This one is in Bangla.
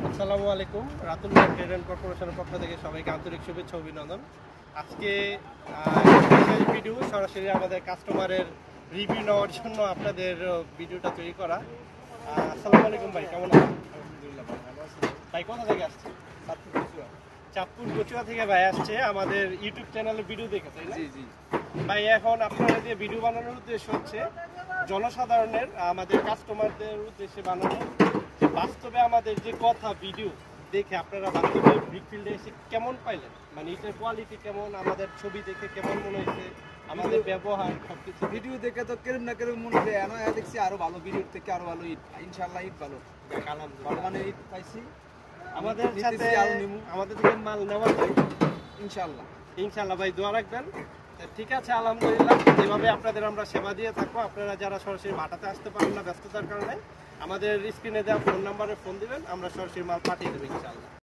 আসসালামু আলাইকুম। রাতুল ট্রেড অ্যান্ড কর্পোরেশনের পক্ষ থেকে সবাইকে আন্তরিক শুভেচ্ছা অভিনন্দন। আজকে বিশেষ ভিডিও সরাসরি আমাদের কাস্টমারের রিভিউ নেওয়ার জন্য আপনাদের ভিডিওটা তৈরি করা। আসসালামু আলাইকুম ভাই, কেমন আছেন? আলহামদুলিল্লাহ ভালো আছি। ভাই কোথা থেকে আসছে? চাঁদপুর কচুয়া থেকে ভাই আসছে আমাদের ইউটিউব চ্যানেলে ভিডিও দেখে, তাই না? জি জি। ভাই এখন আপনারা যে ভিডিও বানানোর উদ্দেশ্য হচ্ছে জনসাধারণের আমাদের কাস্টমারদের উদ্দেশ্যে বানানো, যে বাস্তবে আমাদের যে কথা ভিডিও দেখে আপনারা বাস্তবে ব্রিক ফিল্ডে এসে কেমন পাইলেন, মানে এটার কোয়ালিটি কেমন, আমাদের ছবি দেখে কেমন মনে হয়েছে, আমাদের ব্যবহার সবকিছু ভিডিও দেখে তো কেরম না কেরম মনে হয় এনো দেখছি আরো ভালো, ভিডিও থেকে আরো ভালো ঈদ, ইনশাআল্লাহ ঈদ ভালো ভালো মানে ঈদ পাইছি। আমাদের সাথে নিতেছি, আরো নিমু আমাদের থেকে মাল নেওয়ার জন্য ইনশাআল্লাহ। ইনশাআল্লাহ ভাই দোয়া রাখবেন। তো ঠিক আছে, আলহামদুলিল্লাহ। এভাবে আপনাদের আমরা সেবা দিয়ে থাকবো। আপনারা যারা সরাসরি ভাটাতে আসতে পারেন না ব্যস্ততার কারণে, আমাদের স্ক্রিনে দেওয়া ফোন নাম্বারে ফোন দিবেন, আমরা সরাসরি মাল পাঠিয়ে দেবো ইনশাআল্লাহ।